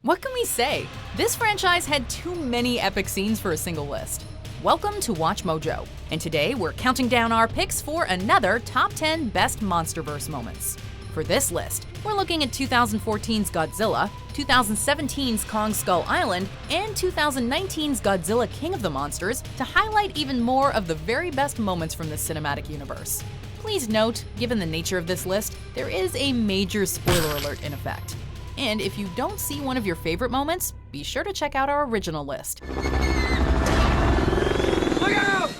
What can we say? This franchise had too many epic scenes for a single list. Welcome to Watch Mojo, and today we're counting down our picks for another top 10 best Monsterverse moments. For this list, we're looking at 2014's Godzilla, 2017's Kong Skull Island, and 2019's Godzilla King of the Monsters to highlight even more of the very best moments from this cinematic universe. Please note, given the nature of this list, there is a major spoiler alert in effect. And if you don't see one of your favorite moments, be sure to check out our original list. Look out!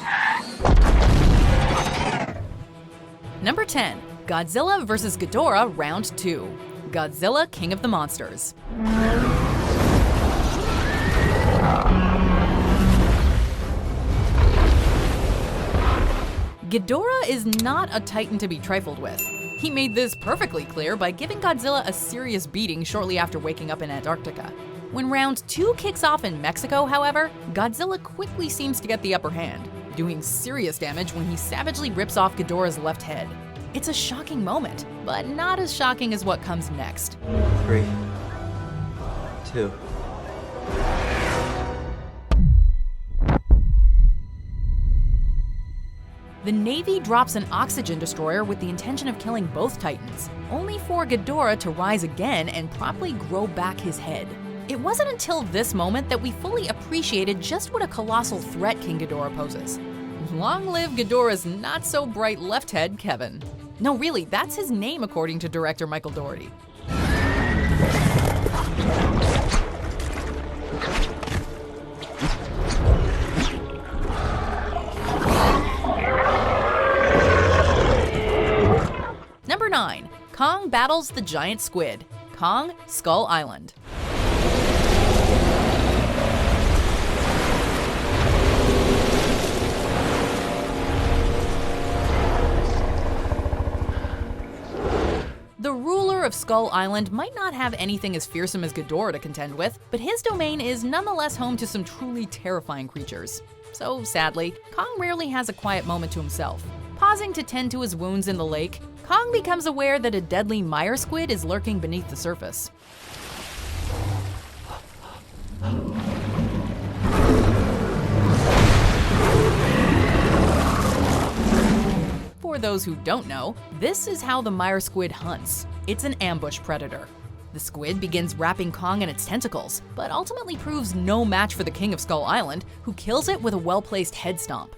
Number 10. Godzilla vs. Ghidorah Round 2. Godzilla King of the Monsters. Ghidorah is not a titan to be trifled with. He made this perfectly clear by giving Godzilla a serious beating shortly after waking up in Antarctica. When round 2 kicks off in Mexico, however, Godzilla quickly seems to get the upper hand, doing serious damage when he savagely rips off Ghidorah's left head. It's a shocking moment, but not as shocking as what comes next. 3, 2. The Navy drops an oxygen destroyer with the intention of killing both Titans, only for Ghidorah to rise again and promptly grow back his head. It wasn't until this moment that we fully appreciated just what a colossal threat King Ghidorah poses. Long live Ghidorah's not-so-bright left head, Kevin. No, really, that's his name according to director Michael Dougherty. Number 9. Kong battles the Giant Squid. Kong Skull Island. The ruler of Skull Island might not have anything as fearsome as Ghidorah to contend with, but his domain is nonetheless home to some truly terrifying creatures. So sadly, Kong rarely has a quiet moment to himself. Pausing to tend to his wounds in the lake, Kong becomes aware that a deadly mire squid is lurking beneath the surface. For those who don't know, this is how the mire squid hunts. It's an ambush predator. The squid begins wrapping Kong in its tentacles, but ultimately proves no match for the King of Skull Island, who kills it with a well-placed head stomp.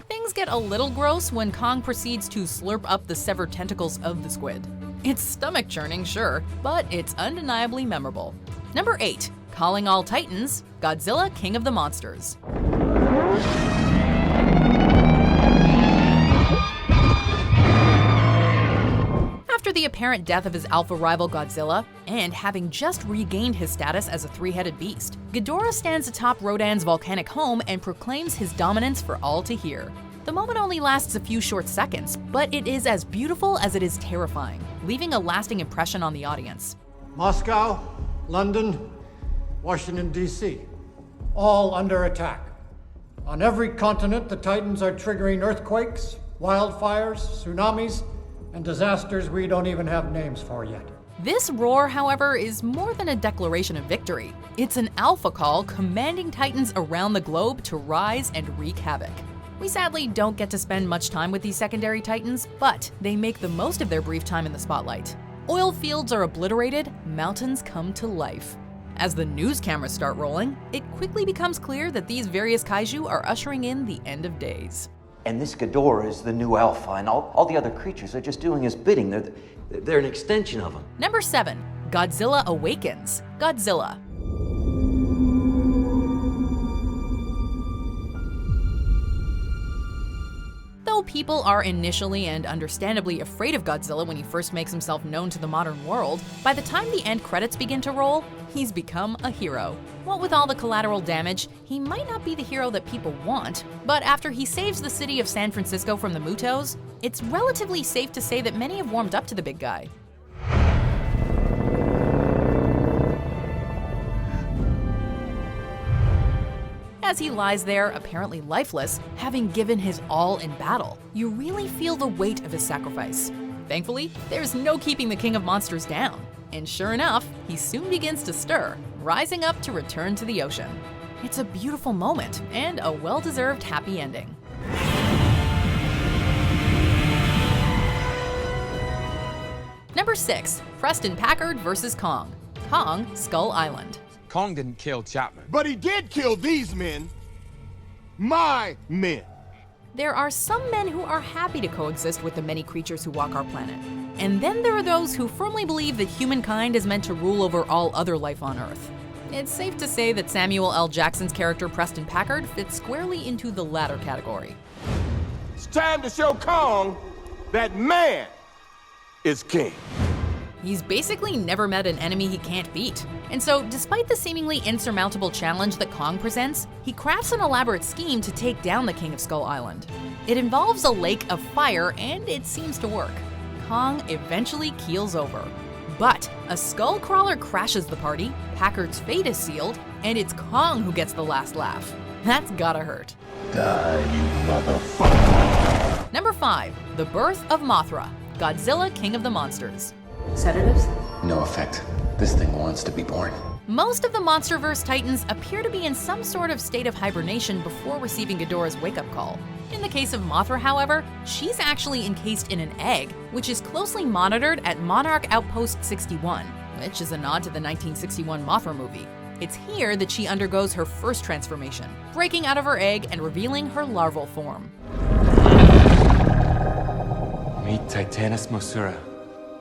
Things get a little gross when Kong proceeds to slurp up the severed tentacles of the squid. It's stomach-churning, sure, but it's undeniably memorable. Number 8. Calling all Titans, Godzilla King of the Monsters. After the apparent death of his alpha rival Godzilla, and having just regained his status as a three-headed beast, Ghidorah stands atop Rodan's volcanic home and proclaims his dominance for all to hear. The moment only lasts a few short seconds, but it is as beautiful as it is terrifying, leaving a lasting impression on the audience. Moscow, London, Washington, D.C., all under attack. On every continent, the Titans are triggering earthquakes, wildfires, tsunamis, and disasters we don't even have names for yet. This roar, however, is more than a declaration of victory. It's an alpha call commanding Titans around the globe to rise and wreak havoc. We sadly don't get to spend much time with these secondary Titans, but they make the most of their brief time in the spotlight. Oil fields are obliterated, mountains come to life. As the news cameras start rolling, it quickly becomes clear that these various kaiju are ushering in the end of days. And this Ghidorah is the new alpha, and all the other creatures are just doing his bidding. They're an extension of him. Number 7. Godzilla Awakens. Godzilla. Though people are initially and understandably afraid of Godzilla when he first makes himself known to the modern world, by the time the end credits begin to roll, he's become a hero. What with all the collateral damage, he might not be the hero that people want, but after he saves the city of San Francisco from the Mutos, it's relatively safe to say that many have warmed up to the big guy. As he lies there, apparently lifeless, having given his all in battle, you really feel the weight of his sacrifice. Thankfully, there's no keeping the King of Monsters down. And sure enough, he soon begins to stir, rising up to return to the ocean. It's a beautiful moment and a well-deserved happy ending. Number 6, Preston Packard vs. Kong. Kong, Skull Island. Kong didn't kill Chapman. But he did kill these men. My men. There are some men who are happy to coexist with the many creatures who walk our planet. And then there are those who firmly believe that humankind is meant to rule over all other life on Earth. It's safe to say that Samuel L. Jackson's character Preston Packard fits squarely into the latter category. It's time to show Kong that man is king. He's basically never met an enemy he can't beat. And so, despite the seemingly insurmountable challenge that Kong presents, he crafts an elaborate scheme to take down the King of Skull Island. It involves a lake of fire, and it seems to work. Kong eventually keels over. But a skull crawler crashes the party, Packard's fate is sealed, and it's Kong who gets the last laugh. That's gotta hurt. Die, you motherfucker. Number 5, The Birth of Mothra, Godzilla King of the Monsters. Sedatives? No effect. This thing wants to be born. Most of the Monsterverse titans appear to be in some sort of state of hibernation before receiving Ghidorah's wake-up call. In the case of Mothra, however, she's actually encased in an egg, which is closely monitored at Monarch Outpost 61, which is a nod to the 1961 Mothra movie. It's here that she undergoes her first transformation, breaking out of her egg and revealing her larval form. Meet Titanus Mosura,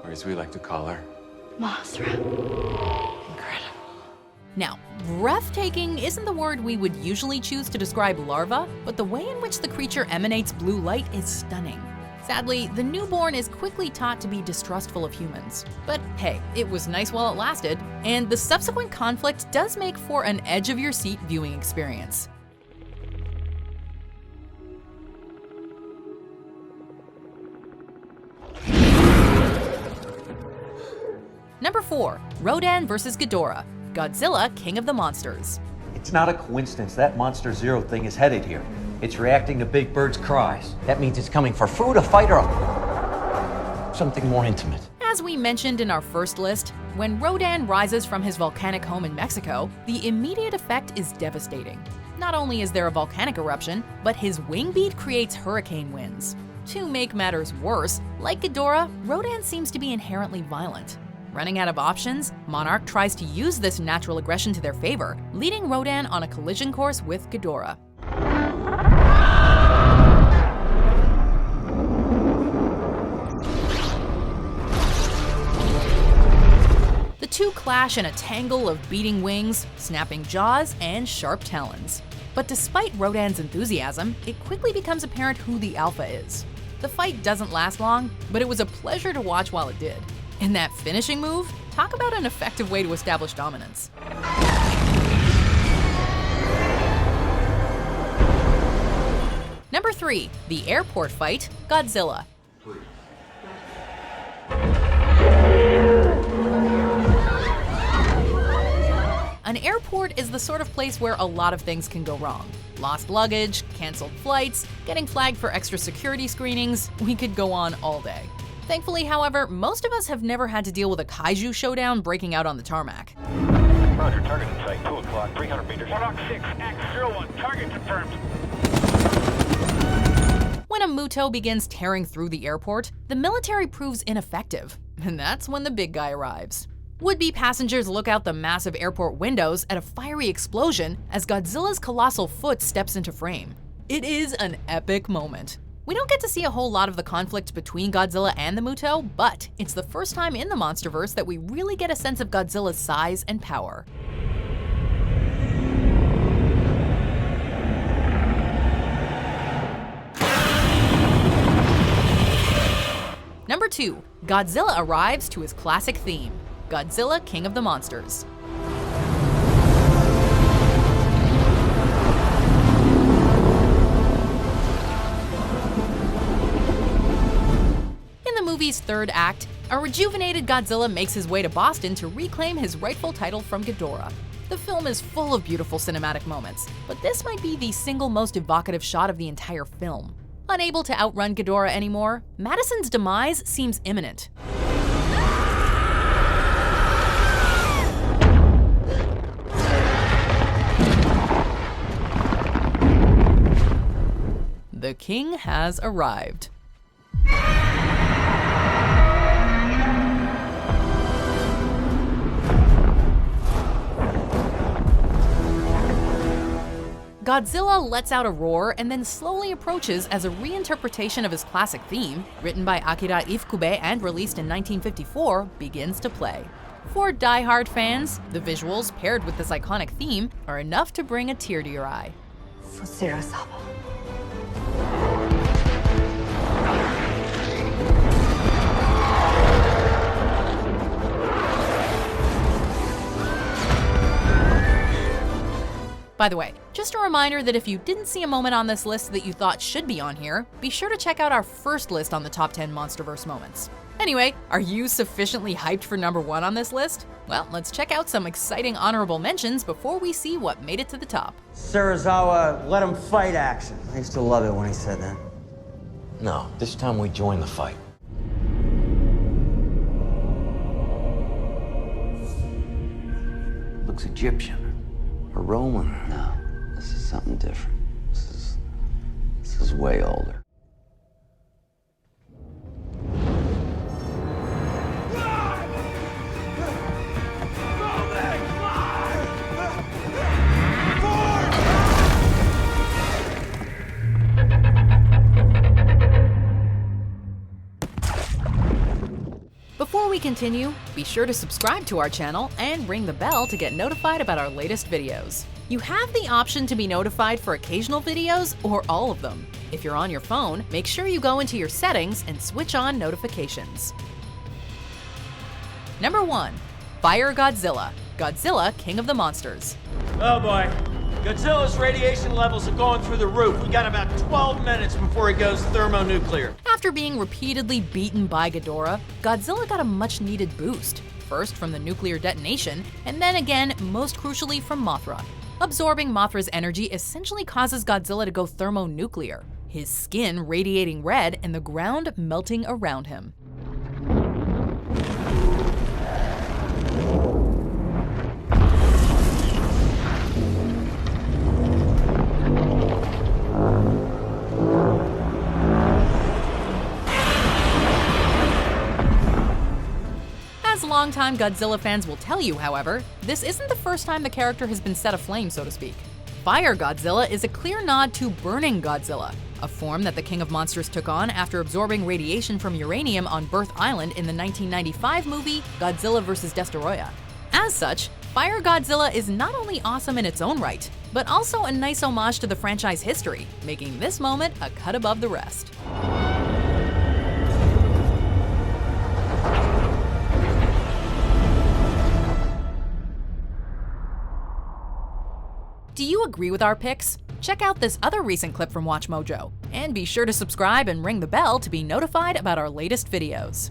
or as we like to call her, Mothra. Incredible. Now, breathtaking isn't the word we would usually choose to describe larva, but the way in which the creature emanates blue light is stunning. Sadly, the newborn is quickly taught to be distrustful of humans. But hey, it was nice while it lasted, and the subsequent conflict does make for an edge-of-your-seat viewing experience. Number 4, Rodan vs. Ghidorah, Godzilla King of the Monsters. It's not a coincidence that Monster Zero thing is headed here. It's reacting to Big Bird's cries. That means it's coming for food, a fight, or something more intimate. As we mentioned in our first list, when Rodan rises from his volcanic home in Mexico, the immediate effect is devastating. Not only is there a volcanic eruption, but his wing beat creates hurricane winds. To make matters worse, like Ghidorah, Rodan seems to be inherently violent. Running out of options, Monarch tries to use this natural aggression to their favor, leading Rodan on a collision course with Ghidorah. The two clash in a tangle of beating wings, snapping jaws, and sharp talons. But despite Rodan's enthusiasm, it quickly becomes apparent who the alpha is. The fight doesn't last long, but it was a pleasure to watch while it did. And that finishing move? Talk about an effective way to establish dominance. Number 3, the airport fight, Godzilla. An airport is the sort of place where a lot of things can go wrong. Lost luggage, canceled flights, getting flagged for extra security screenings, we could go on all day. Thankfully, however, most of us have never had to deal with a kaiju showdown breaking out on the tarmac. Roger, target in sight, 2 o'clock, 300 meters. Warlock 6, X01, target confirmed. When a Muto begins tearing through the airport, the military proves ineffective, and that's when the big guy arrives. Would-be passengers look out the massive airport windows at a fiery explosion as Godzilla's colossal foot steps into frame. It is an epic moment. We don't get to see a whole lot of the conflict between Godzilla and the Muto, but it's the first time in the Monsterverse that we really get a sense of Godzilla's size and power. Number 2, Godzilla arrives to his classic theme, Godzilla King of the Monsters. In the movie's third act, a rejuvenated Godzilla makes his way to Boston to reclaim his rightful title from Ghidorah. The film is full of beautiful cinematic moments, but this might be the single most evocative shot of the entire film. Unable to outrun Ghidorah anymore, Madison's demise seems imminent. The king has arrived. Godzilla lets out a roar and then slowly approaches as a reinterpretation of his classic theme, written by Akira Ifukube and released in 1954, begins to play. For die-hard fans, the visuals paired with this iconic theme are enough to bring a tear to your eye. By the way, just a reminder that if you didn't see a moment on this list that you thought should be on here, be sure to check out our first list on the top 10 Monsterverse moments. Anyway, are you sufficiently hyped for number 1 on this list? Well, let's check out some exciting honorable mentions before we see what made it to the top. Serizawa, let him fight action. I used to love it when he said that. No, this time we join the fight. Looks Egyptian. Or Roman. No, this is something different. This is way older. Before we continue, be sure to subscribe to our channel and ring the bell to get notified about our latest videos. You have the option to be notified for occasional videos or all of them. If you're on your phone, make sure you go into your settings and switch on notifications. Number 1. Fire Godzilla. Godzilla, King of the Monsters. Oh boy. Godzilla's radiation levels are going through the roof. We got about 12 minutes before he goes thermonuclear. After being repeatedly beaten by Ghidorah, Godzilla got a much-needed boost. First from the nuclear detonation, and then again, most crucially, from Mothra. Absorbing Mothra's energy essentially causes Godzilla to go thermonuclear, his skin radiating red and the ground melting around him. As longtime Godzilla fans will tell you, however, this isn't the first time the character has been set aflame, so to speak. Fire Godzilla is a clear nod to Burning Godzilla, a form that the King of Monsters took on after absorbing radiation from uranium on Birth Island in the 1995 movie Godzilla vs. Destoroyah. As such, Fire Godzilla is not only awesome in its own right, but also a nice homage to the franchise history, making this moment a cut above the rest. Do you agree with our picks? Check out this other recent clip from WatchMojo, and be sure to subscribe and ring the bell to be notified about our latest videos.